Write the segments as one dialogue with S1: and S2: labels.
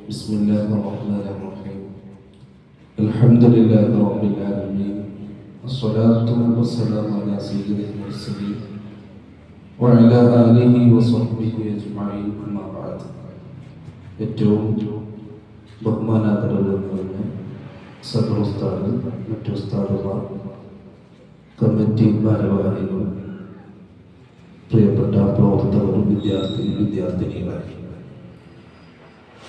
S1: بسم الله الرحمن الرحيم الحمد لله رب العالمين الصلاة والسلام على سيد المرسلين وعلى آله وصحبه أجمعين أما بعد ഏറ്റവും ബഹുമാനാദരവുള്ള സദർ ഉസ്താദ്, മറ്റു ഉസ്താദുമാർ, കമ്മിറ്റി ഭാരവാഹികൾ, പ്രിയപ്പെട്ട പ്രവർത്തകരും വിദ്യാർത്ഥിനികളെ,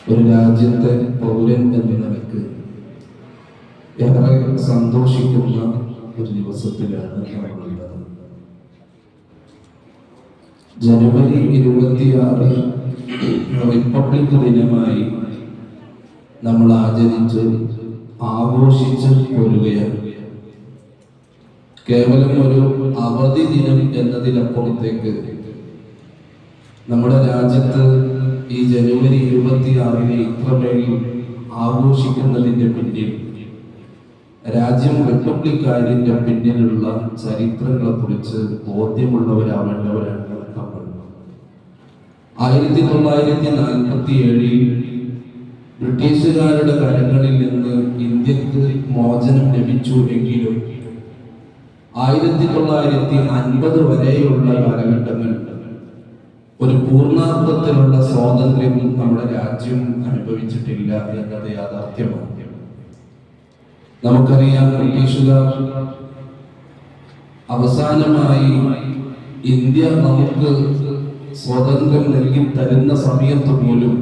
S1: ഒരു രാജ്യത്തെ പൗരൻ എന്ന നിലക്ക് ഏറെ സന്തോഷിക്കുന്ന ഒരു ദിവസത്തിലാണ് നമ്മളുള്ളത്. ജനുവരി 26 റിപ്പബ്ലിക് ദിനമായി നമ്മൾ ആഘോഷിച്ച് പോരുകയാണ്. കേവലം ഒരു അവധി ദിനം എന്നതിനപ്പുറത്തേക്ക് നമ്മുടെ രാജ്യത്ത് ഈ ജനുവരി 26 ഇത്രമേൽ ആഘോഷിക്കുന്നതിൻ്റെ പിന്നിൽ, രാജ്യം റിപ്പബ്ലിക്കായതിൻ്റെ പിന്നിലുള്ള ചരിത്രങ്ങളെ കുറിച്ച് ബോധ്യമുള്ളവരാവേണ്ടവരാണ് നമ്മൾ. 1947 ബ്രിട്ടീഷുകാരുടെ കരങ്ങളിൽ നിന്ന് ഇന്ത്യക്ക് മോചനം ലഭിച്ചു എങ്കിലും 1950 വരെയുള്ള കാലഘട്ടങ്ങൾ ഒരു പൂർണ്ണാർത്ഥത്തിലുള്ള സ്വാതന്ത്ര്യം നമ്മുടെ രാജ്യം അനുഭവിച്ചിട്ടില്ല എന്നത് യാഥാർത്ഥ്യമാണ്. നമുക്കറിയാം, ബ്രിട്ടീഷുകാർ അവസാനമായി ഇന്ത്യ നമുക്ക് സ്വാതന്ത്ര്യം നൽകി തരുന്ന സമയത്ത് പോലും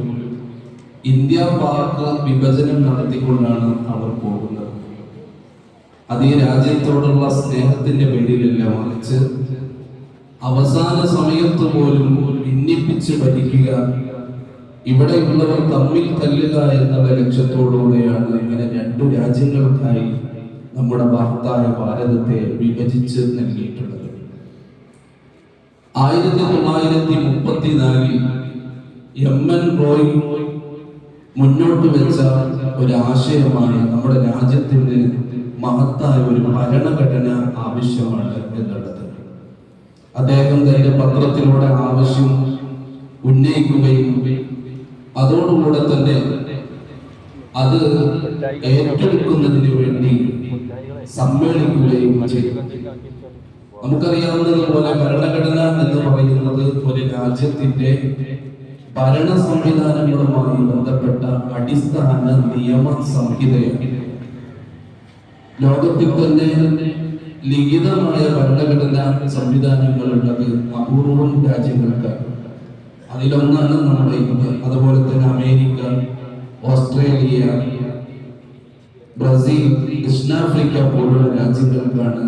S1: ഇന്ത്യ പാക് വിഭജനം നടത്തിക്കൊണ്ടാണ് അവർ പോകുന്നത്. അത് ഈ രാജ്യത്തോടുള്ള സ്നേഹത്തിന്റെ പേരിലല്ല, മറിച്ച് അവസാന സമയത്ത് പോലും ഭിന്നിപ്പിച്ച് ഭരിക്കുക, ഇവിടെയുള്ളവർ തമ്മിൽ തല്ലുക എന്നുള്ള ലക്ഷ്യത്തോടുകൂടെയാണ് ഇങ്ങനെ രണ്ടു രാജ്യങ്ങൾക്കായി നമ്മുടെ മഹത്തായ ഭാരതത്തെ വിഭജിച്ച് നൽകിയിട്ടുള്ളത്. 1934 എം.എൻ. റോയ് മുന്നോട്ട് വെച്ച ഒരു ആശയമാണ് നമ്മുടെ രാജ്യത്തിന് മഹത്തായ ഒരു ഭരണഘടന ആവശ്യമാണ് എന്നുള്ളത്. അദ്ദേഹം തന്റെ പത്രത്തിലൂടെ ആവശ്യം ഉന്നയിക്കുകയും അതോടുകൂടെ തന്നെ അത് ഏറ്റെടുക്കുന്നതിന് വേണ്ടി സമ്മേളിക്കുകയും ചെയ്തു. നമുക്കറിയാവുന്നതുപോലെ ഭരണഘടന എന്ന് പറയുന്നത് ഒരു രാജ്യത്തിന്റെ ഭരണ സംവിധാനങ്ങളുമായി ബന്ധപ്പെട്ട അടിസ്ഥാന നിയമ സംഹിതയാണ്. ലോകത്തിൽ തന്നെ ലിഖിതമായ ഭരണഘടനാ സംവിധാനങ്ങളുള്ളത് അപൂർവം രാജ്യങ്ങൾക്കാണ്. അതിലൊന്നാണ് നമ്മുടെ ഇന്ത്യ. അതുപോലെ തന്നെ അമേരിക്ക, ഓസ്ട്രേലിയ, ബ്രസീൽ, ദക്ഷിണാഫ്രിക്ക പോലുള്ള രാജ്യങ്ങൾക്കാണ്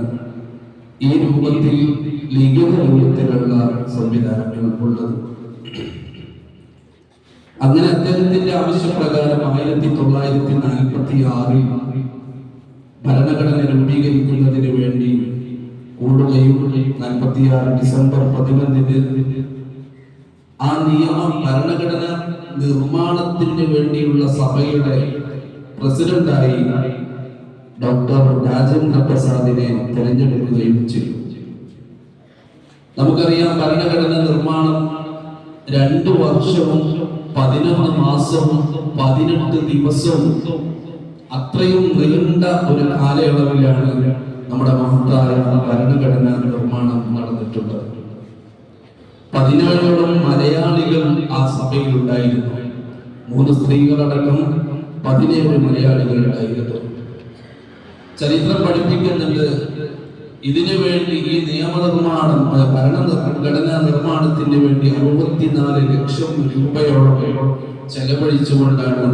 S1: ഈ രൂപത്തിൽ ലിഖിത രൂപത്തിലുള്ള സംവിധാനങ്ങൾ ഉള്ളത്. അങ്ങനെ അദ്ദേഹത്തിന്റെ ആവശ്യപ്രകാരം 1946 ഭരണഘടന രൂപീകരിക്കുന്നതിന് വേണ്ടി കൂടുകയും 46 ഡിസംബർ 11 ആ നിയമം ഭരണഘടന നിർമ്മാണത്തിന് വേണ്ടിയുള്ള സഭയുടെ പ്രസിഡന്റായി ഡോക്ടർ രാജേന്ദ്ര പ്രസാദിനെ തെരഞ്ഞെടുക്കുകയും ചെയ്തു. നമുക്കറിയാം, ഭരണഘടന നിർമ്മാണം 2 വർഷവും 11 മാസവും 18 ദിവസവും അത്രയും നീണ്ട ഒരു കാലയളവിലാണ് നമ്മുടെ മഹത്തായ ഭരണഘടനാ നിർമ്മാണം നടന്നിട്ടുള്ളത്. 17ഓളം മലയാളികൾ ആ സഭയിൽ ഉണ്ടായിരുന്നു. 3 സ്ത്രീകളടക്കം 17 മലയാളികൾ ഉണ്ടായിരുന്നു. ചരിത്രം പഠിപ്പിക്കുന്നുണ്ട്, ഇതിനു വേണ്ടി ഈ നിയമനിർമ്മാണം, ഭരണഘടനാ നിർമ്മാണത്തിന് വേണ്ടി 64 ലക്ഷം രൂപയോളം ചെലവഴിച്ചുകൊണ്ടാണ്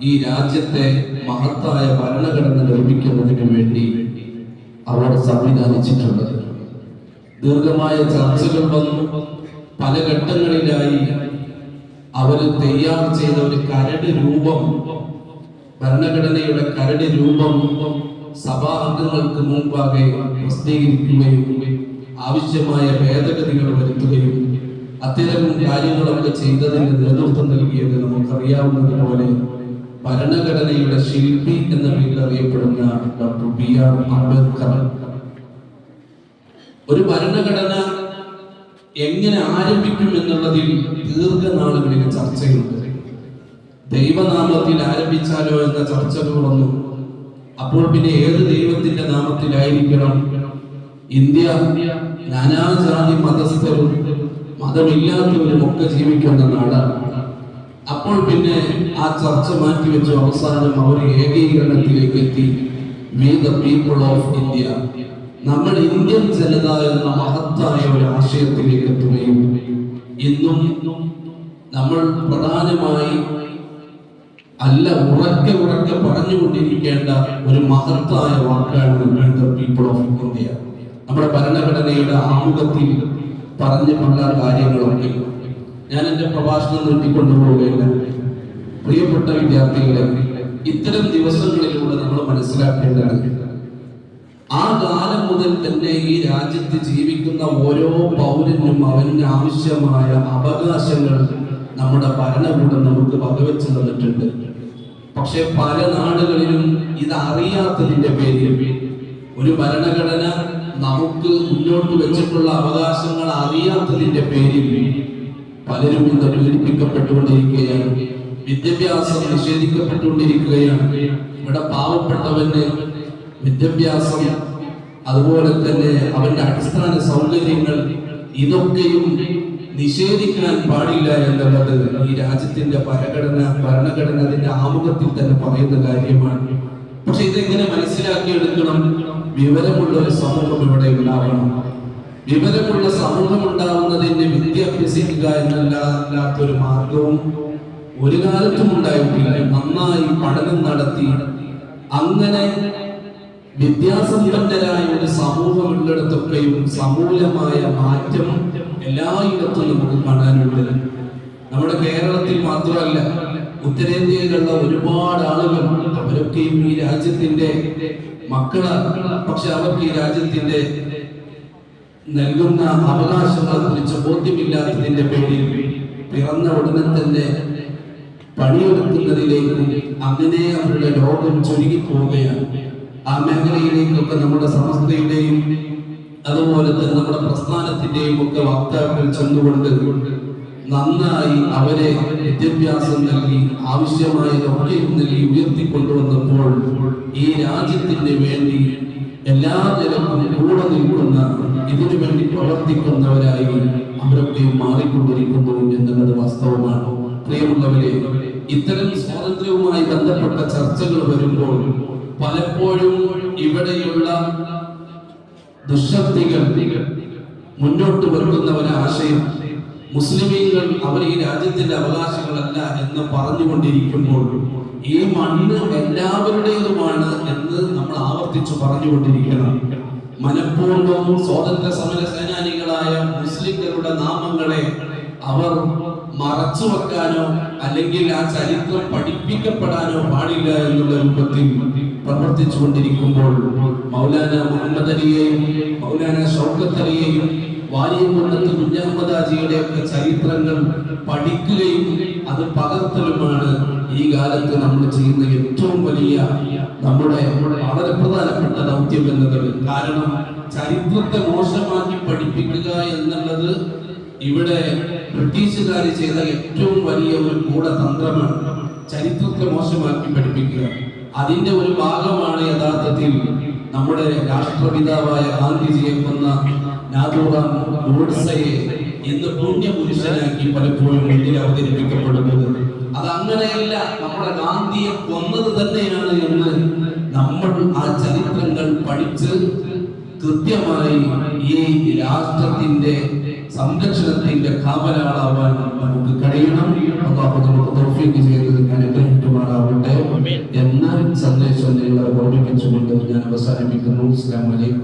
S1: ഈ രാജ്യത്തെ മഹത്തായ ഭരണഘടന നിർമ്മിക്കുന്നതിന് വേണ്ടി അവർ സംവിധാനിച്ചിട്ടുള്ളത്. ദീർഘമായ ചർച്ചകൾ വന്നു. പല ഘട്ടങ്ങളിലായി അവർ തയ്യാർ ചെയ്ത ഒരു കരട് രൂപം, ഭരണഘടനയുടെ കരട് രൂപം സഭാ അംഗങ്ങൾക്ക് മുൻപാകെ പ്രസിദ്ധീകരിക്കുകയും ആവശ്യമായ ഭേദഗതികൾ വരുത്തുകയും അത്തരം കാര്യങ്ങളൊക്കെ ചെയ്തതിന് നേതൃത്വം നൽകിയത് നമുക്കറിയാവുന്നതുപോലെ ഭരണഘടനയുടെ ശില്പി എന്ന പേരിൽ അറിയപ്പെടുന്ന ഡോക്ടർ B.R. അംബേദ്കർ. ഒരു ഭരണഘടന എങ്ങനെ ആരംഭിക്കും എന്നുള്ളതിൽ ദീർഘനാളുകളിൽ ചർച്ചയുണ്ട്. ദൈവനാമത്തിൽ ആരംഭിച്ചാലോ എന്ന ചർച്ചകൾ വന്നു. അപ്പോൾ പിന്നെ ഏത് ദൈവത്തിന്റെ നാമത്തിലായിരിക്കണം? ഇന്ത്യ നാനാജാതി മതസ്ഥരും മതമില്ലാത്തവരും ഒക്കെ ജീവിക്കുന്ന നാടാണ്. അപ്പോൾ പിന്നെ ആ ചർച്ച മാറ്റിവെച്ചു. അവസാനം അവർ ഏകീകരണത്തിലേക്ക് എത്തി. We the people of India, നമ്മൾ ഇന്ത്യൻ ജനത എന്ന മഹത്തായ ഒരു ആശയത്തിലേക്ക് എത്തുകയും ഇന്നും നമ്മൾ പ്രധാനമായി ഉറക്കെ പറഞ്ഞുകൊണ്ടിരിക്കേണ്ട ഒരു മഹത്തായ വാക്കാണ് പീപ്പിൾ ഓഫ് ഇന്ത്യ. നമ്മുടെ ഭരണഘടനയുടെ ആമുഖത്തിൽ പറഞ്ഞിട്ടുള്ള കാര്യങ്ങളൊക്കെ ഞാൻ എന്റെ പ്രഭാഷണം നീട്ടിക്കൊണ്ടുപോവുകയില്ല. പ്രിയപ്പെട്ട വിദ്യാർത്ഥികളെ, ഇത്തരം ദിവസങ്ങളിലൂടെ നമ്മൾ മനസ്സിലാക്കേണ്ടത് ആ കാലം മുതൽ തന്നെ ഈ രാജ്യത്ത് ജീവിക്കുന്ന ഓരോ പൗരനും അവന് ആവശ്യമായ അവകാശങ്ങൾ നമ്മുടെ ഭരണകൂടം നമുക്ക് വകവെച്ച് തന്നിട്ടുണ്ട്. പക്ഷെ പല നാടുകളിലും ഇത് അറിയാത്തതിന്റെ പേരിൽ ഒരു ഭരണഘടന നമുക്ക് മുന്നോട്ട് വെച്ചിട്ടുള്ള അവകാശങ്ങൾ അറിയാത്തതിന്റെ പേരിൽ പലരും ഇന്ന് പീഡിപ്പിക്കപ്പെട്ടുകൊണ്ടിരിക്കുകയാണ്. വിദ്യാഭ്യാസം നിഷേധിക്കപ്പെട്ടുകൊണ്ടിരിക്കുകയാണ്. ഇവിടെ പാവപ്പെട്ടവന് വിദ്യാഭ്യാസം, അതുപോലെ തന്നെ അവന്റെ അടിസ്ഥാന സൗകര്യങ്ങൾ, ഇതൊക്കെയും നിഷേധിക്കാൻ പാടില്ല എന്നുള്ളത് ഈ രാജ്യത്തിന്റെ ഭരണഘടന അതിന്റെ ആമുഖത്തിൽ തന്നെ പറയുന്ന കാര്യമാണ്. പക്ഷെ ഇതെങ്ങനെ മനസ്സിലാക്കിയെടുക്കണം? വിവരമുള്ള ഒരു സമൂഹം ഇവിടെ ഉണ്ടാവണം. വിവരമുള്ള സമൂഹം ഉണ്ടാവുന്നതിന് വിദ്യ അഭ്യസിക്കുക എന്നല്ലാത്തൊരു മാർഗവും ഒരു കാലത്തും ഉണ്ടായിട്ടില്ല. നന്നായി പഠനം നടത്തി അങ്ങനെ വിദ്യാസമ്പന്നരായ ഒരു സമൂഹം ഉള്ളിടത്തൊക്കെയും സമൂലമായ മാറ്റം എല്ലായിടത്തും നമുക്ക് കാണാനുണ്ട്. നമ്മുടെ കേരളത്തിൽ മാത്രമല്ല, ഉത്തരേന്ത്യയിലുള്ള ഒരുപാട് ആളുകൾ, അവരൊക്കെയും ഈ രാജ്യത്തിന്റെ മക്കളാണ്. പക്ഷെ അവർക്ക് ഈ രാജ്യത്തിന്റെ നൽകുന്ന അവകാശങ്ങളെ കുറിച്ച് ബോധ്യമില്ലാത്തതിന്റെ പേരിൽ പിറന്ന ഉടനെ തന്നെ പണിയെടുക്കുന്നതിലേക്കും അങ്ങനെ അവരുടെ ലോകം ചുരുങ്ങിപ്പോവുകയാണ്. ആ മേഖലയിലേക്കൊക്കെ നമ്മുടെ സമസ്തയുടെയും അതുപോലെ തന്നെ നമ്മുടെ പ്രസ്ഥാനത്തിന്റെയും ഒക്കെ വക്താക്കൾ ചെന്നുകൊണ്ട് നന്നായി അവരെ വിദ്യാഭ്യാസം നൽകി ആവശ്യമായതൊക്കെ നൽകി ഉയർത്തിക്കൊണ്ടുവന്നപ്പോൾ ഈ രാജ്യത്തിന് വേണ്ടി എല്ലാ ജനങ്ങളും കൂടെ നിൽക്കുന്ന, ഇതിനു വേണ്ടി പ്രവർത്തിക്കുന്നവരായി അവരൊക്കെ മാറിക്കൊണ്ടിരിക്കുന്നു എന്നുള്ളത് വാസ്തവമാണ്. പ്രിയമുള്ളവരെ, ഇത്തരം സ്വാതന്ത്ര്യവുമായി ബന്ധപ്പെട്ട ചർച്ചകൾ വരുമ്പോൾ പലപ്പോഴും ഇവിടെയുള്ള ദുശക്തികൾ മുന്നോട്ട് വെക്കുന്ന ഒരാശയം, മുസ്ലിമീങ്ങൾ അവർ ഈ രാജ്യത്തിന്റെ അവകാശങ്ങളല്ല എന്ന് പറഞ്ഞുകൊണ്ടിരിക്കുമ്പോൾ ഈ മണ്ണ് എല്ലാവരുടേതുമാണ് എന്ന് നമ്മൾ ആവർത്തിച്ചു പറഞ്ഞുകൊണ്ടിരിക്കണം. മനഃപൂർവ്വം സ്വാതന്ത്ര്യ സമര സേനാനികളായ മുസ്ലിങ്ങളുടെ നാമങ്ങളെ അവർ മറച്ചു വെക്കാനോ അല്ലെങ്കിൽ ആ ചരിത്രം പഠിപ്പിക്കപ്പെടാനോ പാടില്ല എന്നുള്ള രൂപത്തിൽ പ്രവർത്തിച്ചു കൊണ്ടിരിക്കുമ്പോൾ മൗലാന മുഹമ്മദ് അലിയെയും മൗലാന ഷൗക്കത്ത് അലിയെയും വാരിയംകുന്നത്ത് കുഞ്ഞഹമ്മദാജിയുടെ ഒക്കെ ചരിത്രങ്ങൾ പഠിക്കുകയും അത് പകർത്തലുമാണ് ഈ കാലത്ത് നമ്മൾ ചെയ്യുന്ന ഏറ്റവും വലിയ നമ്മുടെ വളരെ പ്രധാനപ്പെട്ട ദൗത്യം എന്നത്. കാരണം ചരിത്രത്തെ മോശമാക്കി പഠിപ്പിക്കുക എന്നുള്ളത് ഇവിടെ ബ്രിട്ടീഷുകാർ ചെയ്ത ഏറ്റവും വലിയ ഒരു ഗൂഢതന്ത്രമാണ്. ചരിത്രത്തെ മോശമാക്കി പഠിപ്പിക്കുക. അതിന്റെ ഒരു ഭാഗമാണ് യഥാർത്ഥത്തിൽ നമ്മുടെ രാഷ്ട്രപിതാവായ ഗാന്ധിജിയെ കൊന്ന നാഥുറാം ഗോഡ്സെയെ ഇന്ന് പുണ്യപുരുഷനാക്കി പലപ്പോഴും മുന്നിൽ അവതരിപ്പിക്കപ്പെടുന്നത്. അത് അങ്ങനെയല്ല, നമ്മുടെ ഗാന്ധിയെ കൊന്നത് തന്നെയാണ് എന്ന് നമ്മൾ ആ ചരിത്രങ്ങൾ പഠിച്ച് കൃത്യമായി ഈ രാഷ്ട്രത്തിന്റെ സംരക്ഷണത്തിന്റെ കാവലാളാവാൻ നമുക്ക് കഴിയണം. അല്ലാഹു നമുക്ക് തൗഫീഖ് ചെയ്ത് അനുഗ്രഹിക്കുമാറാവട്ടെ എന്ന സന്ദേശം നിങ്ങളെ ഓർമ്മിപ്പിച്ചുകൊണ്ട് ഞാൻ അവസാനിപ്പിക്കുന്നു. അസ്സലാമു അലൈക്കും.